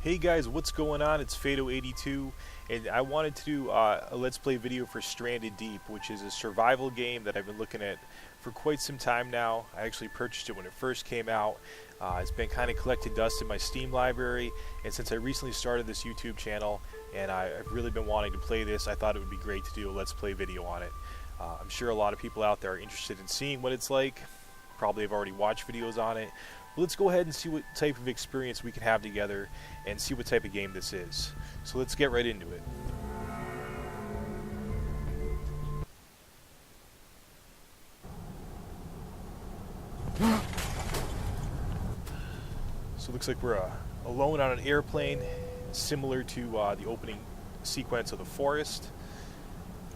Hey guys, what's going on? It's Fado82, and I wanted to do a Let's Play video for Stranded Deep, which is a survival game that I've been looking at for quite some time now. I actually purchased it when it first came out. It's been kind of collected dust in my Steam library, and since I recently started this YouTube channel, and I've really been wanting to play this, I thought it would be great to do a Let's Play video on it. I'm sure a lot of people out there are interested in seeing what it's like. Probably have already watched videos on it. Let's go ahead and see what type of experience we can have together and see what type of game this is. So let's get right into it. So it looks like we're alone on an airplane, similar to the opening sequence of The Forest.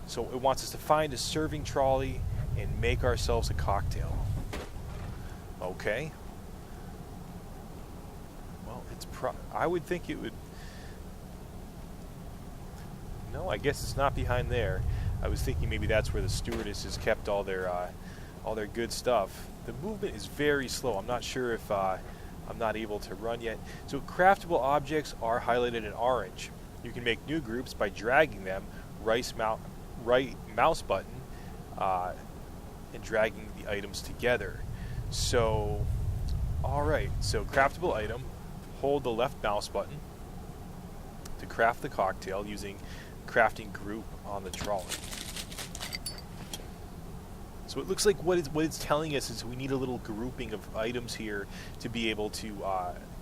So it wants us to find a serving trolley and make ourselves a cocktail. Okay. Well, I would think it would... No, I guess it's not behind there. I was thinking maybe that's where the stewardesses kept all their good stuff. The movement is very slow. I'm not sure if I'm not able to run yet. So craftable objects are highlighted in orange. You can make new groups by dragging them, right mouse button, and dragging the items together. So, alright, so craftable item, hold the left mouse button to craft the cocktail using crafting group on the trolley. So it looks like what it's telling us is we need a little grouping of items here to be able to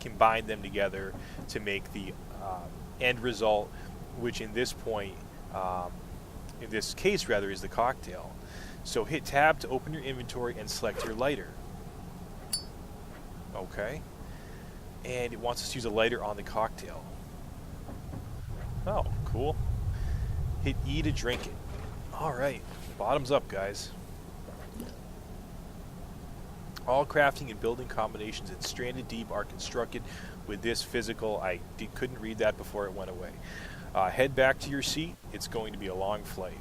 combine them together to make the end result, which in this point, in this case rather, is the cocktail. So hit tab to open your inventory and select your lighter. Okay. And it wants us to use a lighter on the cocktail. Oh, cool. Hit E to drink it. Alright. Bottoms up, guys. All crafting and building combinations in Stranded Deep are constructed with this physical... I couldn't read that before it went away. Head back to your seat. It's going to be a long flight.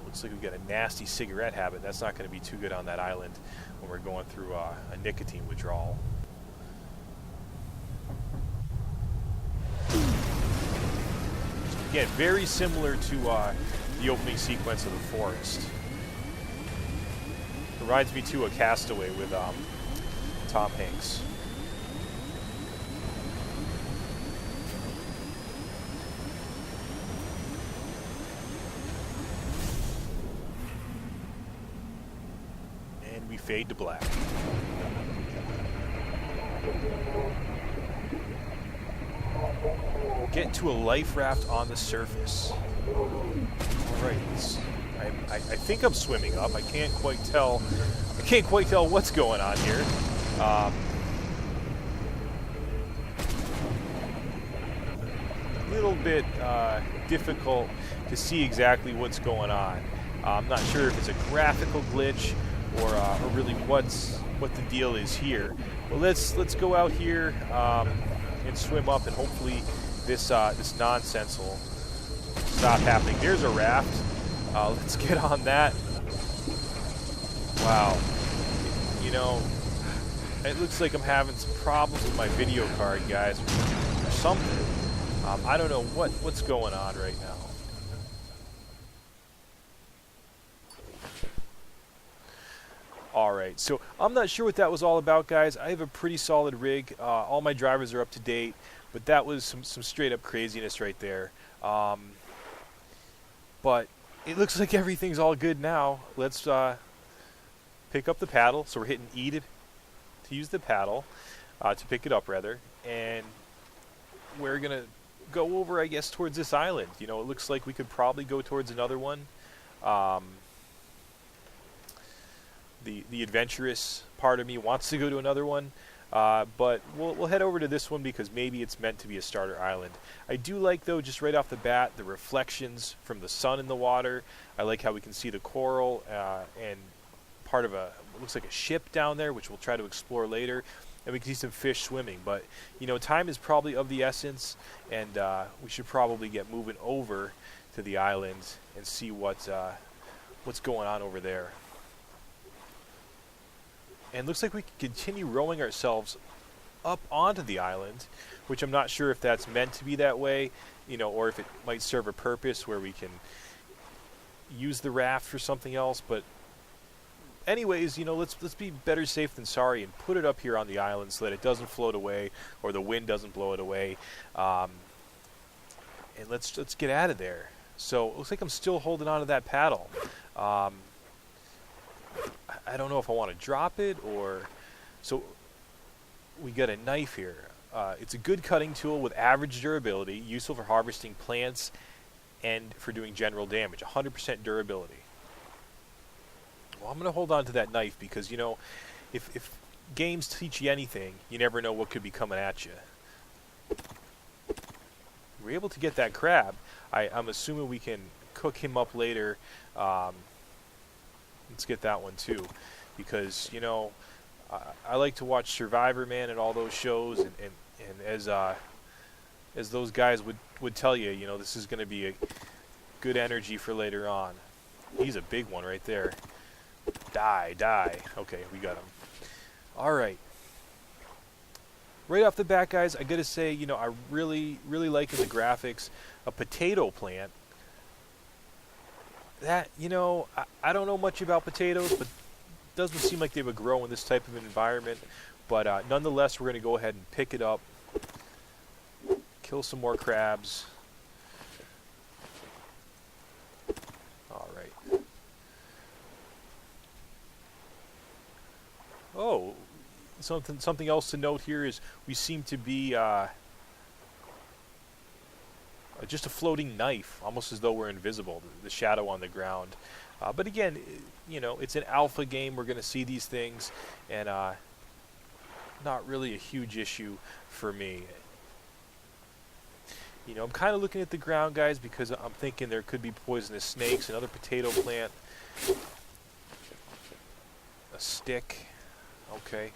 Looks like we've got a nasty cigarette habit. That's not going to be too good on that island when we're going through a nicotine withdrawal. Again, very similar to the opening sequence of The Forest. Reminds me too of Castaway with Tom Hanks. We fade to black. Get to a life raft on the surface. Alright, I think I'm swimming up. I can't quite tell what's going on here. A little bit difficult to see exactly what's going on. I'm not sure if it's a graphical glitch or really what the deal is here. Well, let's go out here and swim up, and hopefully this nonsense will stop happening. There's a raft. Let's get on that. Wow. You know, it looks like I'm having some problems with my video card, guys, or something. I don't know what's going on right now. Alright, so I'm not sure what that was all about, guys. I have a pretty solid rig. All my drivers are up to date, but that was some straight up craziness right there. But it looks like everything's all good now. Let's pick up the paddle. So we're hitting E to use the paddle, to pick it up rather, and we're going to go over, I guess, towards this island. You know, it looks like we could probably go towards another one. The adventurous part of me wants to go to another one, but we'll head over to this one because maybe it's meant to be a starter island. I do like, though, just right off the bat, the reflections from the sun in the water. I like how we can see the coral and part of what looks like a ship down there, which we'll try to explore later. And we can see some fish swimming. But, you know, time is probably of the essence, and we should probably get moving over to the island and see what's going on over there. And looks like we can continue rowing ourselves up onto the island, which I'm not sure if that's meant to be that way, you know, or if it might serve a purpose where we can use the raft for something else. But anyways, you know, let's be better safe than sorry and put it up here on the island so that it doesn't float away or the wind doesn't blow it away. And let's get out of there. So it looks like I'm still holding on to that paddle. I don't know if I want to drop it or... So we got a knife here. It's a good cutting tool with average durability, useful for harvesting plants and for doing general damage. 100% durability. Well, I'm going to hold on to that knife because, you know, if games teach you anything, you never know what could be coming at you. We're able to get that crab. I'm assuming we can cook him up later. Let's get that one too, because, you know, I like to watch Survivor, man, and all those shows, and as those guys would tell you, you know, this is going to be a good energy for later on. He's a big one right there. Die. Okay, we got him. All right. Right off the bat, guys, I gotta say, you know, I really liking the graphics. A potato plant. That, you know, I don't know much about potatoes, but it doesn't seem like they would grow in this type of environment. But nonetheless, we're gonna go ahead and pick it up. Kill some more crabs. All right. Oh. Something else to note here is we seem to be just a floating knife, almost as though we're invisible, the shadow on the ground. But again, you know, it's an alpha game. We're going to see these things, and not really a huge issue for me. You know, I'm kind of looking at the ground, guys, because I'm thinking there could be poisonous snakes, another potato plant, a stick. Okay.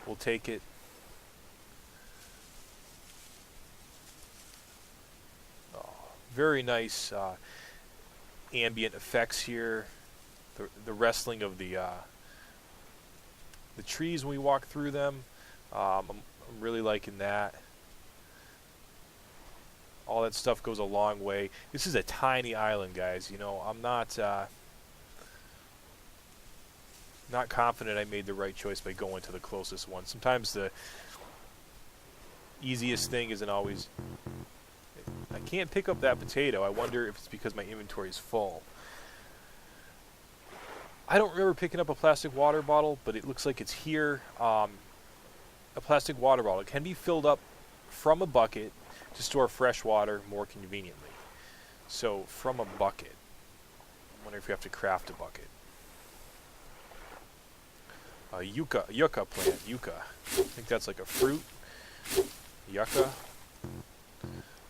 We'll take it. Oh, very nice ambient effects here. The wrestling of the trees when we walk through them. I'm really liking that. All that stuff goes a long way. This is a tiny island, guys. You know, I'm not confident I made the right choice by going to the closest one. Sometimes the easiest thing isn't always... I can't pick up that potato. I wonder if it's because my inventory is full. I don't remember picking up a plastic water bottle, but it looks like it's here. A plastic water bottle. It can be filled up from a bucket to store fresh water more conveniently. So, from a bucket. I wonder if you have to craft a bucket. Yucca plant, yucca. I think that's like a fruit. Yucca.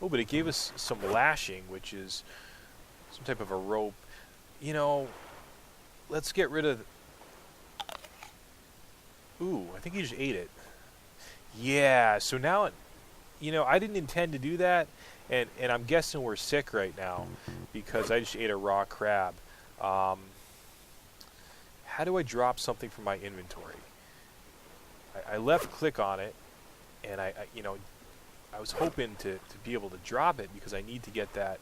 Oh, but it gave us some lashing, which is some type of a rope. You know, let's get rid of... Ooh, I think he just ate it. Yeah, so now, you know, I didn't intend to do that, and I'm guessing we're sick right now because I just ate a raw crab. How do I drop something from my inventory? I left click on it, and I you know, I was hoping to be able to drop it because I need to get that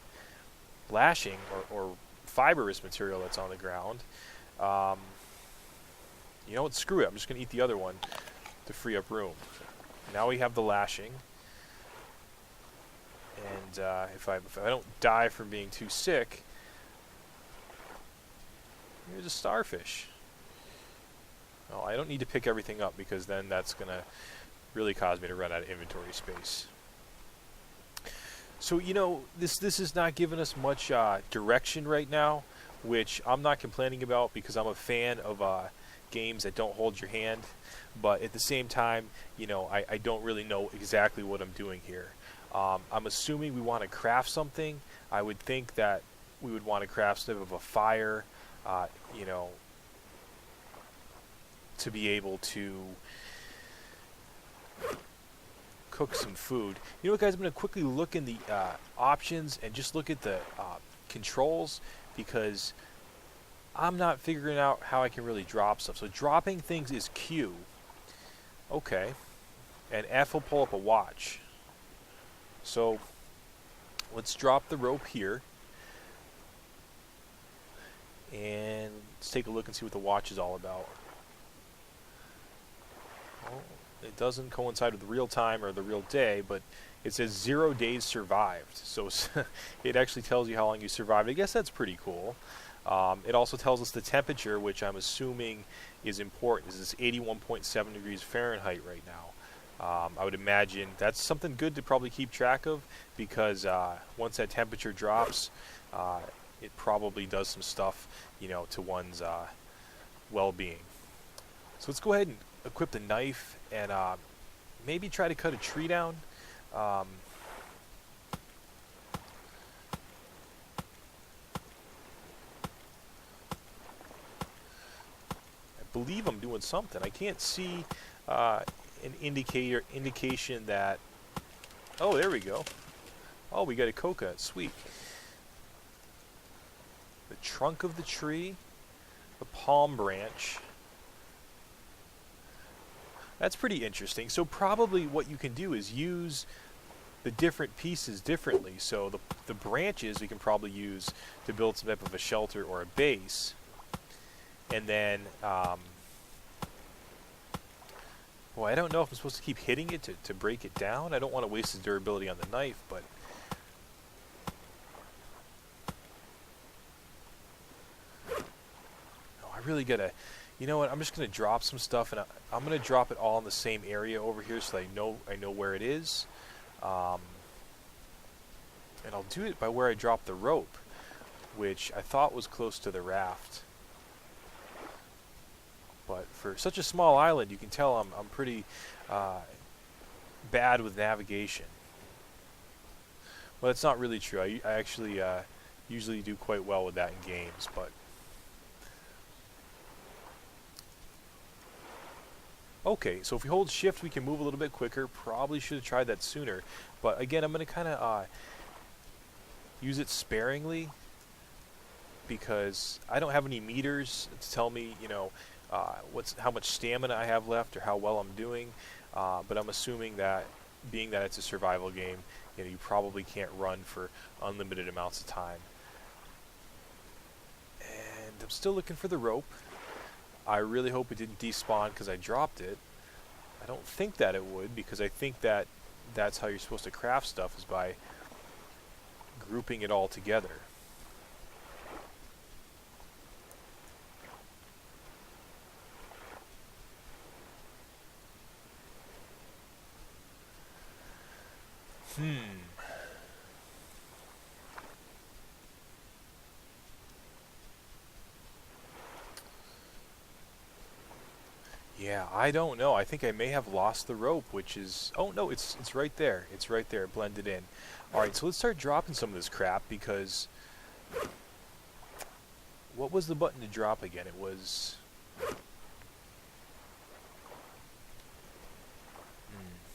lashing or fibrous material that's on the ground. You know what? Screw it. I'm just going to eat the other one to free up room. Now we have the lashing. And if I don't die from being too sick, here's a starfish. Oh, I don't need to pick everything up because then that's going to really cause me to run out of inventory space. So, you know, this is not giving us much direction right now, which I'm not complaining about because I'm a fan of games that don't hold your hand. But at the same time, you know, I don't really know exactly what I'm doing here. I'm assuming we want to craft something. I would think that we would want to craft some of a fire, you know, to be able to cook some food. You know what, guys? I'm going to quickly look in the options and just look at the controls because I'm not figuring out how I can really drop stuff. So dropping things is Q. Okay. And F will pull up a watch. So let's drop the rope here. And let's take a look and see what the watch is all about. Well, it doesn't coincide with real time or the real day, but it says 0 days survived. So it actually tells you how long you survived. I guess that's pretty cool. It also tells us the temperature, which I'm assuming is important. This is 81.7 degrees Fahrenheit right now. I would imagine that's something good to probably keep track of, because once that temperature drops, it probably does some stuff, to one's well-being. So let's go ahead and equip the knife and maybe try to cut a tree down. I believe I'm doing something. I can't see an indication that... Oh, there we go. Oh, we got a coconut. Sweet. The trunk of the tree, the palm branch. That's pretty interesting. So probably what you can do is use the different pieces differently. So the branches we can probably use to build some type of a shelter or a base. And then, well, I don't know if I'm supposed to keep hitting it to break it down. I don't want to waste the durability on the knife, but... I really gotta, you know what? I'm just gonna drop some stuff, and I'm gonna drop it all in the same area over here, so I know where it is. And I'll do it by where I dropped the rope, which I thought was close to the raft. But for such a small island, you can tell I'm pretty bad with navigation. Well, that's not really true. I actually usually do quite well with that in games, but. Okay, so if we hold shift, we can move a little bit quicker. Probably should have tried that sooner. But again, I'm going to kind of use it sparingly, because I don't have any meters to tell me, how much stamina I have left or how well I'm doing. But I'm assuming that, being that it's a survival game, you probably can't run for unlimited amounts of time. And I'm still looking for the rope. I really hope it didn't despawn because I dropped it. I don't think that it would, because I think that that's how you're supposed to craft stuff, is by grouping it all together. Yeah, I don't know. I think I may have lost the rope, which is... Oh, no, it's right there. It's right there, blended in. Alright, so let's start dropping some of this crap, because... What was the button to drop again? It was...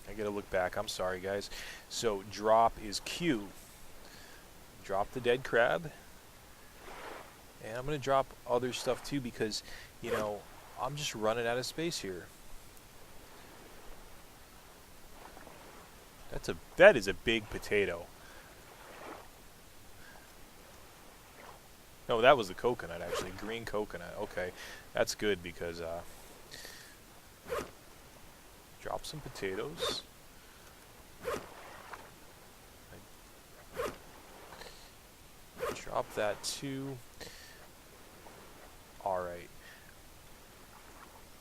I gotta look back. I'm sorry, guys. So, drop is Q. Drop the dead crab. And I'm gonna drop other stuff, too, because, I'm just running out of space here. That is a big potato. No, that was the coconut, actually. Green coconut. Okay, that's good, because drop some potatoes. Drop that too. All right.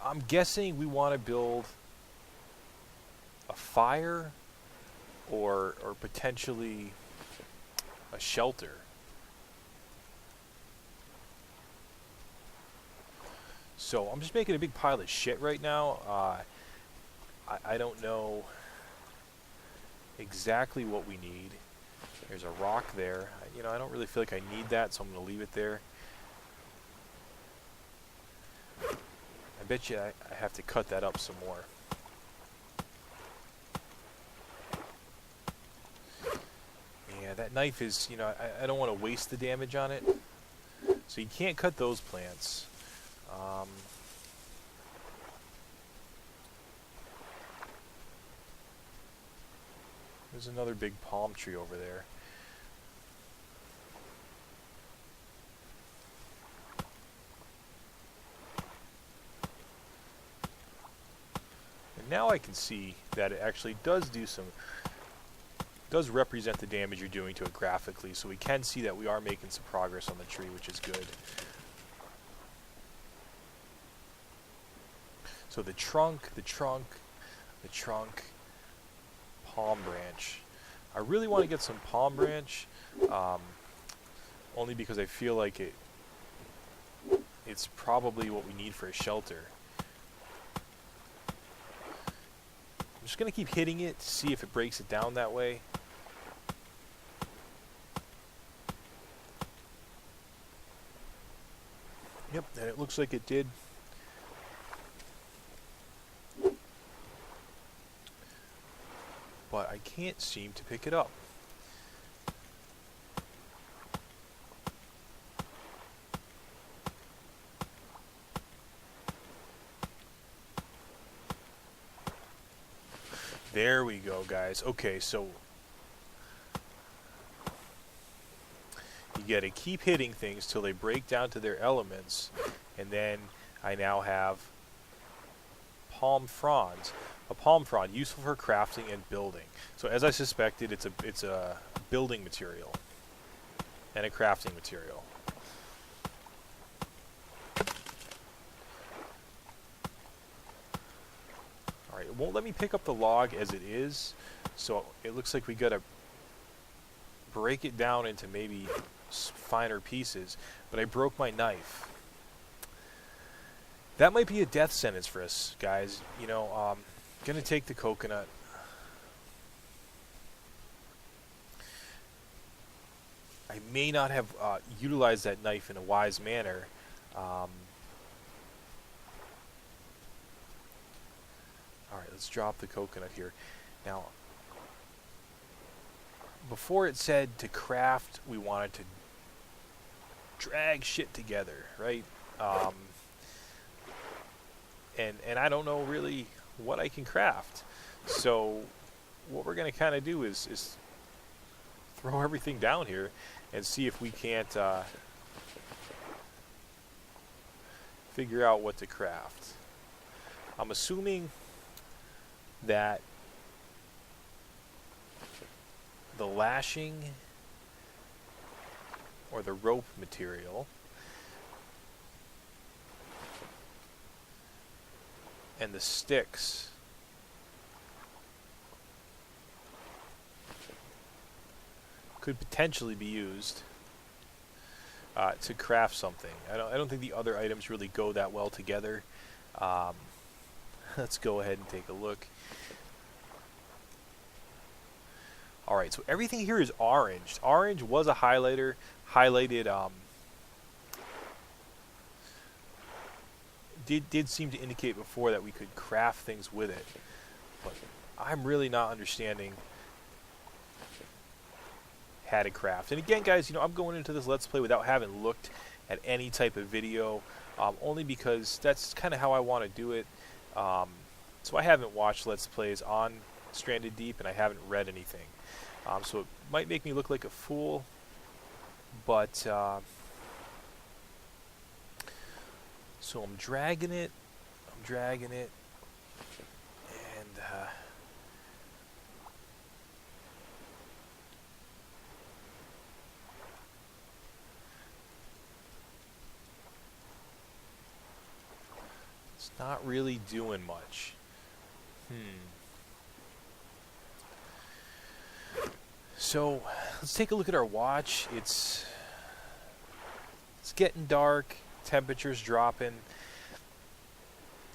I'm guessing we want to build a fire or potentially a shelter. So I'm just making a big pile of shit right now. I don't know exactly what we need. There's a rock there. I don't really feel like I need that, so I'm going to leave it there. I bet you I have to cut that up some more. Yeah, that knife is, I don't want to waste the damage on it. So you can't cut those plants. There's another big palm tree over there. And now I can see that it actually does represent the damage you're doing to it graphically, so we can see that we are making some progress on the tree, which is good. So the trunk, palm branch. I really want to get some palm branch, only because I feel like it's probably what we need for a shelter. I'm just going to keep hitting it to see if it breaks it down that way. Yep, and it looks like it did. But I can't seem to pick it up. There we go, guys. Okay, so you gotta keep hitting things till they break down to their elements, and then I now have palm fronds. A palm frond, useful for crafting and building. So as I suspected, it's a building material and a crafting material. Alright, it won't let me pick up the log as it is, so it looks like we gotta break it down into maybe finer pieces, but I broke my knife. That might be a death sentence for us, guys. You know, gonna take the coconut. I may not have utilized that knife in a wise manner. Alright, let's drop the coconut here. Now, before it said to craft, we wanted to drag shit together, right? And I don't know really what I can craft. So what we're going to kind of do is throw everything down here and see if we can't figure out what to craft. I'm assuming that the lashing or the rope material and the sticks could potentially be used to craft something. I don't think the other items really go that well together. Let's go ahead and take a look. Alright, so everything here is orange. Orange was a highlighted did seem to indicate before that we could craft things with it, but I'm really not understanding how to craft. And again, guys, you know, I'm going into this Let's Play without having looked at any type of video, only because that's kind of how I want to do it. So I haven't watched Let's Plays on Stranded Deep, and I haven't read anything. So it might make me look like a fool, but so I'm dragging it, and it's not really doing much. So let's take a look at our watch. It's getting dark. Temperature's dropping.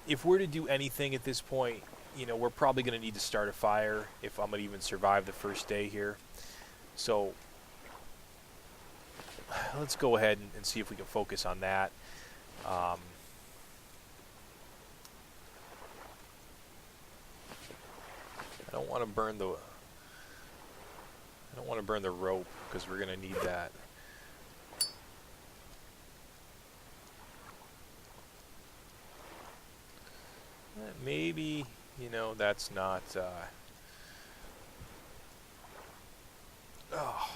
If we're to do anything at this point, you know, we're probably going to need to start a fire if I'm going to even survive the first day here. So let's go ahead and see if we can focus on that. I don't want to burn the rope because we're going to need that. maybe, you know, that's not... oh.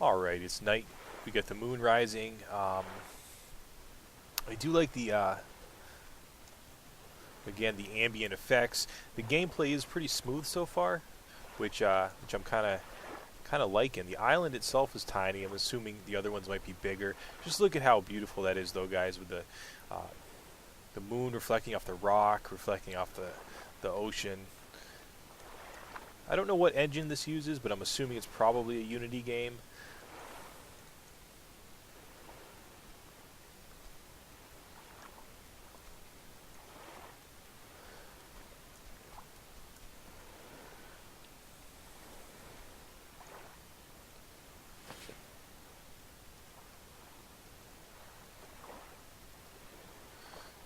Alright, it's night. We got the moon rising. I do like the, again, the ambient effects. The gameplay is pretty smooth so far, which I'm kind of liking. The island itself is tiny. I'm assuming the other ones might be bigger. Just look at how beautiful that is, though, guys, with the moon reflecting off the rock, reflecting off the ocean. I don't know what engine this uses, but I'm assuming it's probably a Unity game.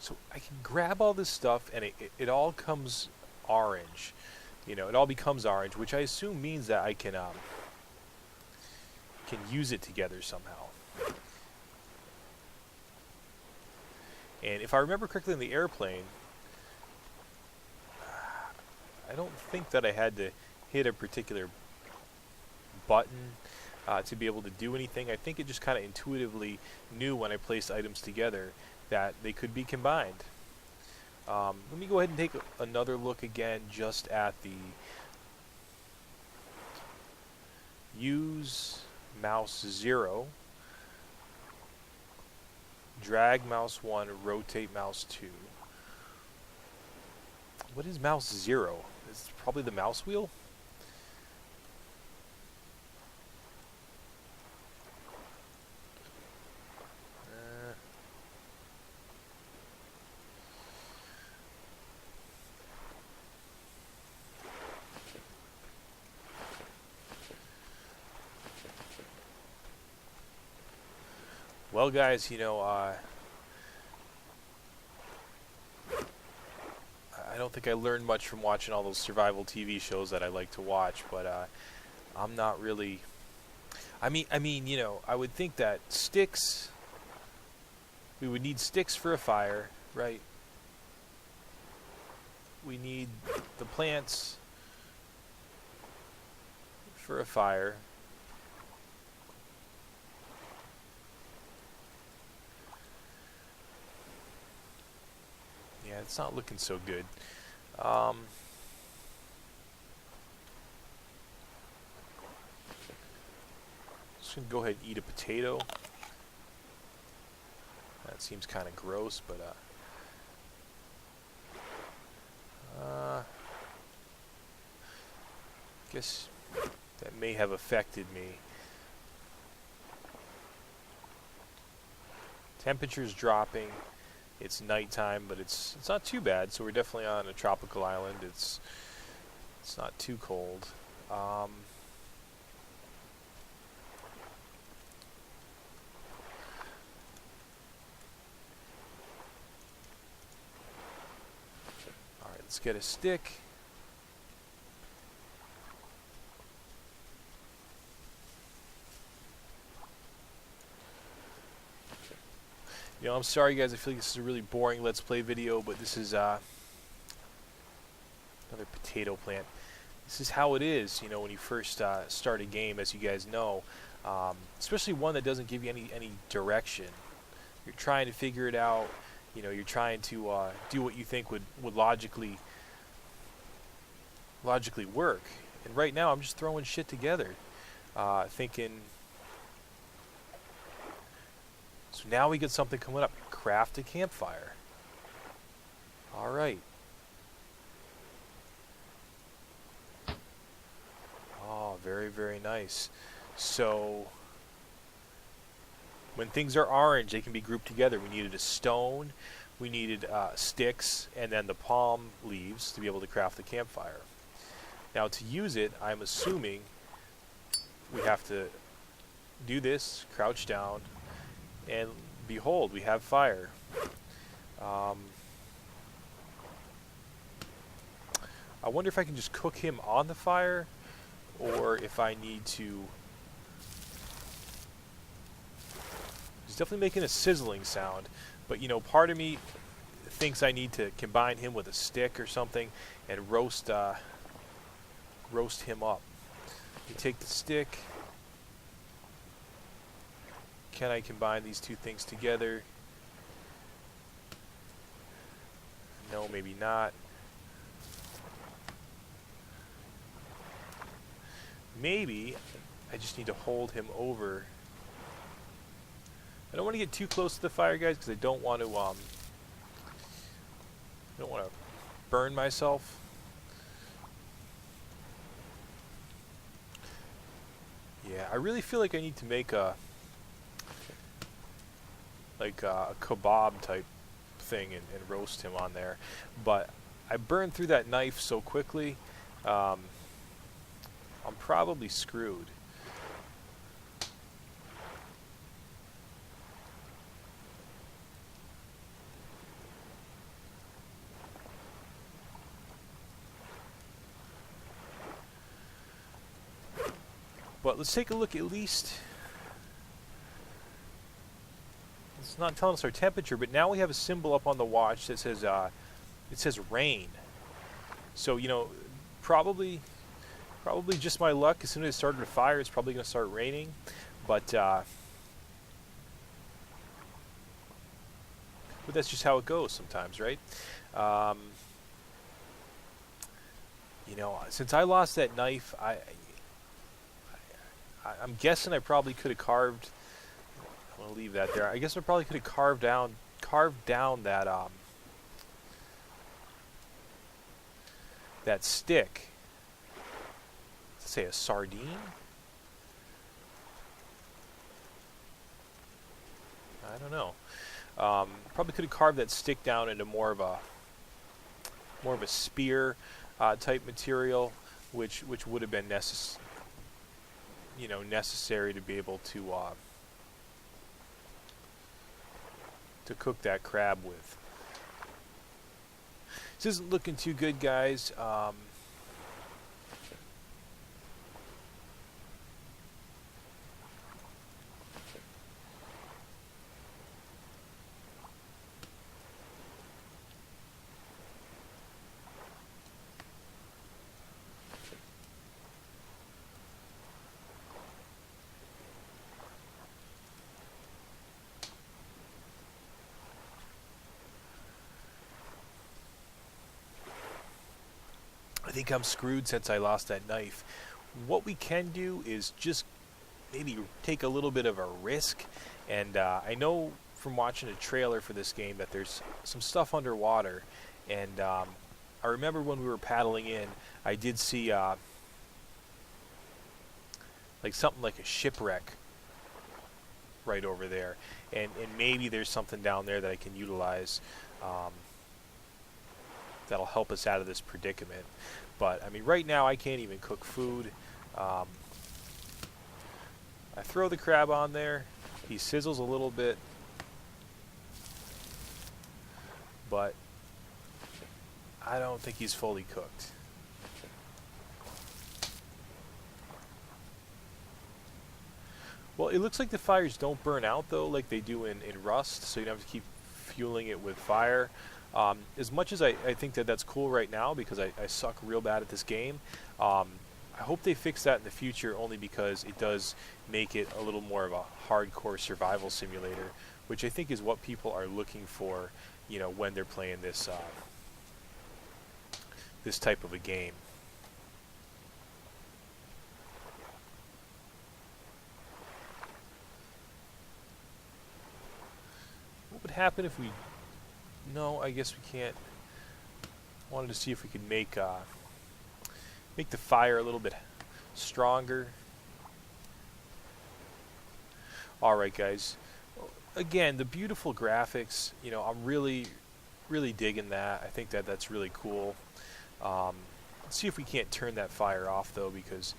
So I can grab all this stuff, and it all comes orange. You know, it all becomes orange, which I assume means that I can use it together somehow. And if I remember correctly in the airplane, I don't think that I had to hit a particular button to be able to do anything. I think it just kind of intuitively knew when I placed items together that they could be combined. Let me go ahead and take another look again just at the use mouse 0, drag mouse 1, rotate mouse 2. What is mouse 0? It's probably the mouse wheel? Well, guys, you know, I don't think I learned much from watching all those survival TV shows that I like to watch, but I'm not really... I mean, you know, I would think that sticks... We would need sticks for a fire, right? We need the plants for a fire. Yeah, it's not looking so good. Just gonna go ahead and eat a potato. That seems kind of gross, but guess that may have affected me. Temperature's dropping. It's nighttime, but it's not too bad. So we're definitely on a tropical island. It's not too cold. All right, let's get a stick. You know, I'm sorry guys, I feel like this is a really boring Let's Play video, but this is another potato plant. This is how it is, you know, when you first start a game, as you guys know. Especially one that doesn't give you any direction. You're trying to figure it out, you know, you're trying to do what you think would logically work. And right now I'm just throwing shit together, thinking... So now we get something coming up. Craft a campfire. Alright. Oh, very, very nice. So, when things are orange, they can be grouped together. We needed a stone, we needed sticks, and then the palm leaves to be able to craft the campfire. Now, to use it, I'm assuming we have to do this, crouch down, and behold, we have fire. I I wonder if I can just cook him on the fire, or if I need to... He's definitely making a sizzling sound, but, you know, part of me thinks I need to combine him with a stick or something and roast him up. You take the stick. Can I combine these two things together? No, maybe not. Maybe I just need to hold him over. I don't want to get too close to the fire, guys, because I don't want to burn myself. Yeah, I really feel like I need to make a kebab type thing and roast him on there, but I burned through that knife so quickly. I'm probably screwed. But let's take a look at least. It's not telling us our temperature, but now we have a symbol up on the watch that says it says rain. So, you know, probably just my luck. As soon as it started a fire, it's probably going to start raining. But that's just how it goes sometimes, right? You know, since I lost that knife, I'm guessing I probably could have carved. I'm gonna leave that there. I guess I probably could have carved down that that stick. Let's say a sardine. I don't know. Probably could have carved that stick down into more of a spear type material, which would have been necessary to be able to cook that crab with. This isn't looking too good, guys. I think I'm screwed since I lost that knife. What we can do is just maybe take a little bit of a risk. And I know from watching a trailer for this game that there's some stuff underwater. And I remember when we were paddling in, I did see like something like a shipwreck right over there. And maybe there's something down there that I can utilize that'll help us out of this predicament. But I mean, right now I can't even cook food. I throw the crab on there. He sizzles a little bit, but I don't think he's fully cooked. Well, it looks like the fires don't burn out though, like they do in Rust, so you don't have to keep fueling it with fire. As much as I think that's cool right now, because I suck real bad at this game, I hope they fix that in the future, only because it does make it a little more of a hardcore survival simulator, which I think is what people are looking for, you know, when they're playing this this type of a game. What would happen if we... No, I guess we can't. Wanted to see if we could make the fire a little bit stronger. Alright, guys. Again, the beautiful graphics, you know, I'm really digging that. I think that's really cool. Let's see if we can't turn that fire off, though, because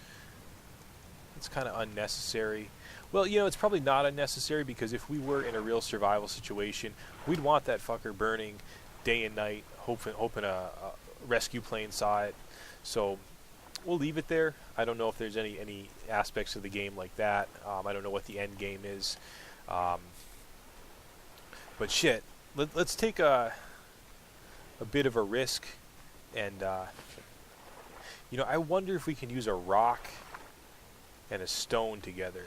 it's kind of unnecessary. Well, you know, it's probably not unnecessary, because if we were in a real survival situation, we'd want that fucker burning day and night, hoping a rescue plane saw it. So we'll leave it there. I don't know if there's any aspects of the game like that. I don't know what the end game is. Um, but shit, let's take a bit of a risk, and you know, I wonder if we can use a rock and a stone together.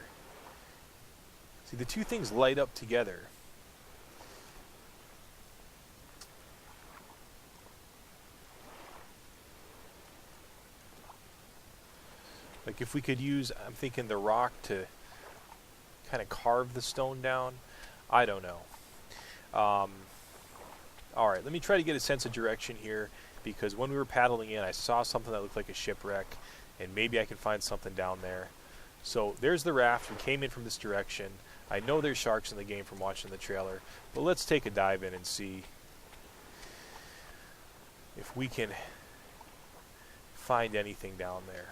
See, the two things light up together. Like if we could use, I'm thinking the rock to kind of carve the stone down. I don't know. Alright, let me try to get a sense of direction here, because when we were paddling in, I saw something that looked like a shipwreck, and maybe I can find something down there. So there's the raft. We came in from this direction. I know there's sharks in the game from watching the trailer, but let's take a dive in and see if we can find anything down there.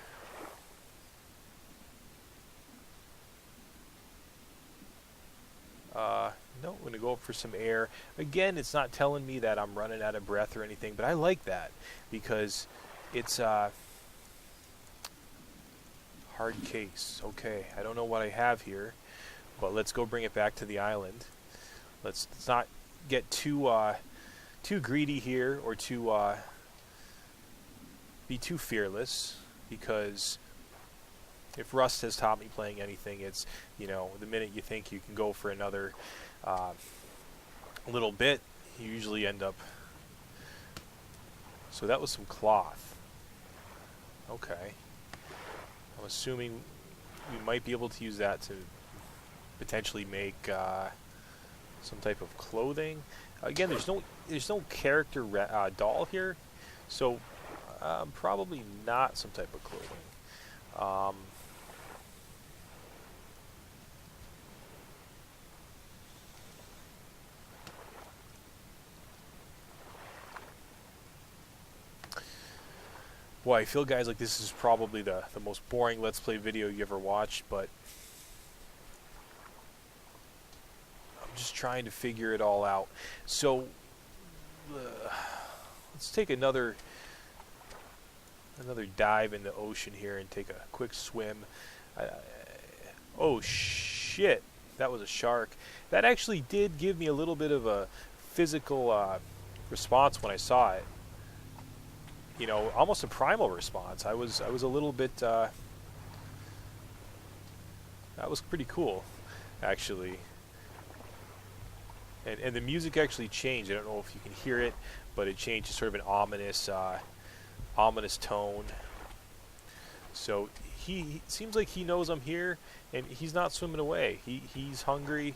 No, I'm going to go up for some air. Again, it's not telling me that I'm running out of breath or anything, but I like that because it's hard case. Okay, I don't know what I have here, but let's go bring it back to the island. Let's not get too greedy here, or be too fearless, because if Rust has taught me playing anything, it's, you know, the minute you think you can go for another little bit, you usually end up. So that was some cloth. Okay. I'm assuming we might be able to use that to potentially make some type of clothing. Again, there's no character doll here, so probably not some type of clothing. Boy, I feel, guys, like this is probably the most boring Let's Play video you ever watched, but I'm just trying to figure it all out. So, let's take another dive in the ocean here and take a quick swim. Oh, shit. That was a shark. That actually did give me a little bit of a physical response when I saw it. You know, almost a primal response. I was a little bit. That was pretty cool, actually. And the music actually changed. I don't know if you can hear it, but it changed to sort of an ominous tone. So he seems like he knows I'm here, and he's not swimming away. He's hungry,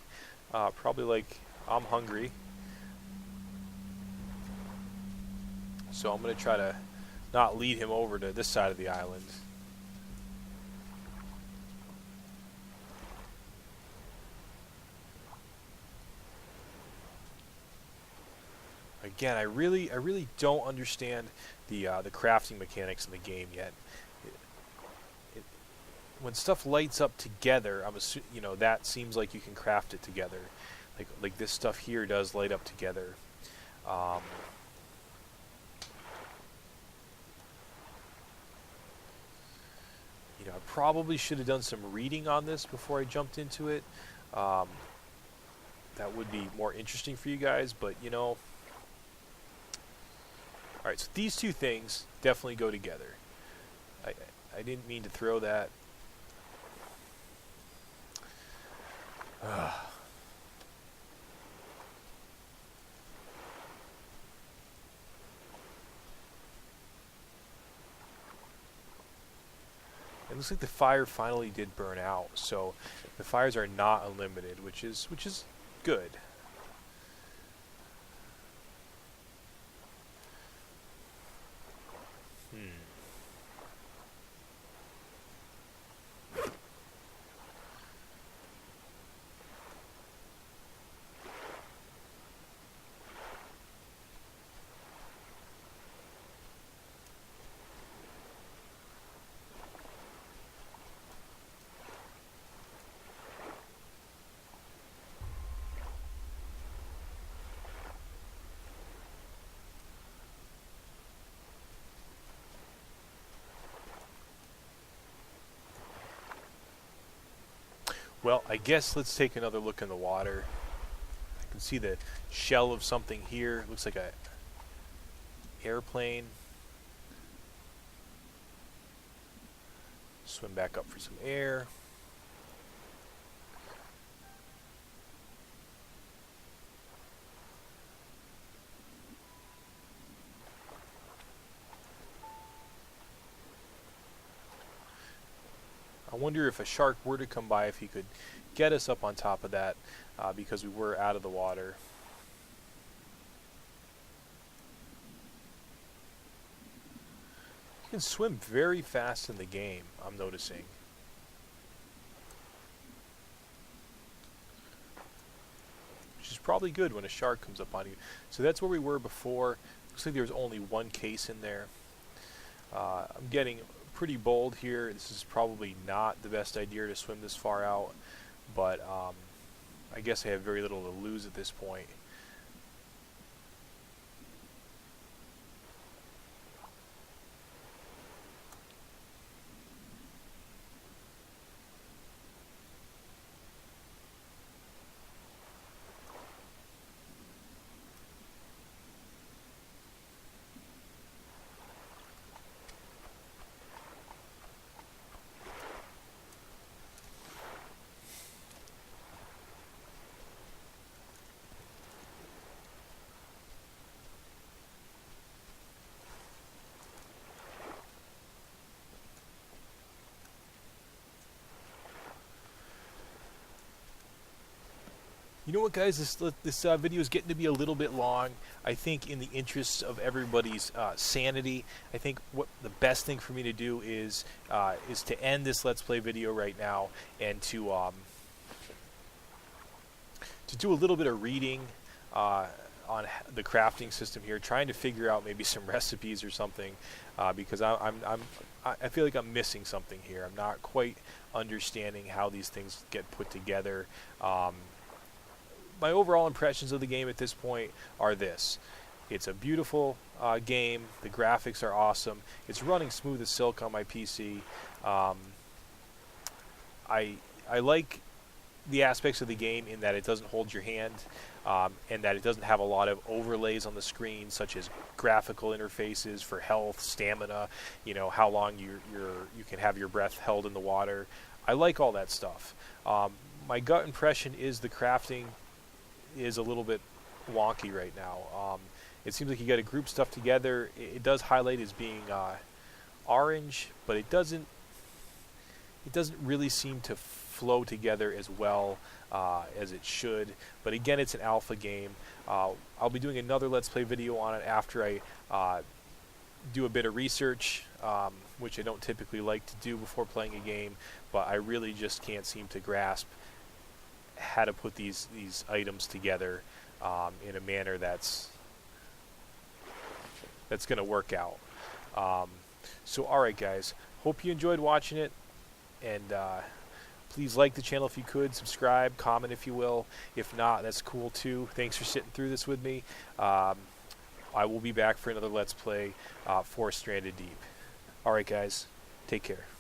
probably like I'm hungry. So I'm gonna try to not lead him over to this side of the island. Again, I really don't understand the crafting mechanics in the game yet. When stuff lights up together, you know, that seems like you can craft it together. Like this stuff here does light up together. You know, I probably should have done some reading on this before I jumped into it. That would be more interesting for you guys, but you know. Alright, so these two things definitely go together. I didn't mean to throw that. It looks like the fire finally did burn out, so the fires are not unlimited, which is good. Well, I guess let's take another look in the water. I can see the shell of something here. Looks like a airplane. Swim back up for some air. I wonder if a shark were to come by, if he could get us up on top of that, because we were out of the water. You can swim very fast in the game, I'm noticing. Which is probably good when a shark comes up on you. So that's where we were before. Looks like there was only one case in there. I'm getting pretty bold here. This is probably not the best idea to swim this far out, but I guess I have very little to lose at this point. You know what, guys? This video is getting to be a little bit long. I think, in the interests of everybody's sanity, I think what the best thing for me to do is to end this Let's Play video right now, and to do a little bit of reading on the crafting system here, trying to figure out maybe some recipes or something, because I feel like I'm missing something here. I'm not quite understanding how these things get put together. My overall impressions of the game at this point are this. It's a beautiful game. The graphics are awesome. It's running smooth as silk on my PC. I like the aspects of the game in that it doesn't hold your hand, and that it doesn't have a lot of overlays on the screen, such as graphical interfaces for health, stamina, you know, how long you can have your breath held in the water. I like all that stuff. My gut impression is the crafting is a little bit wonky right now. It seems like you got to group stuff together. It does highlight as being orange, but it doesn't really seem to flow together as well as it should. But again, it's an alpha game. I'll be doing another Let's Play video on it after I do a bit of research, which I don't typically like to do before playing a game, but I really just can't seem to grasp how to put these items together in a manner that's going to work out. So alright, guys, hope you enjoyed watching it, and please like the channel if you could, subscribe, comment if you will. If not, that's cool too. Thanks for sitting through this with me. I will be back for another Let's Play for Stranded Deep. Alright, guys, take care.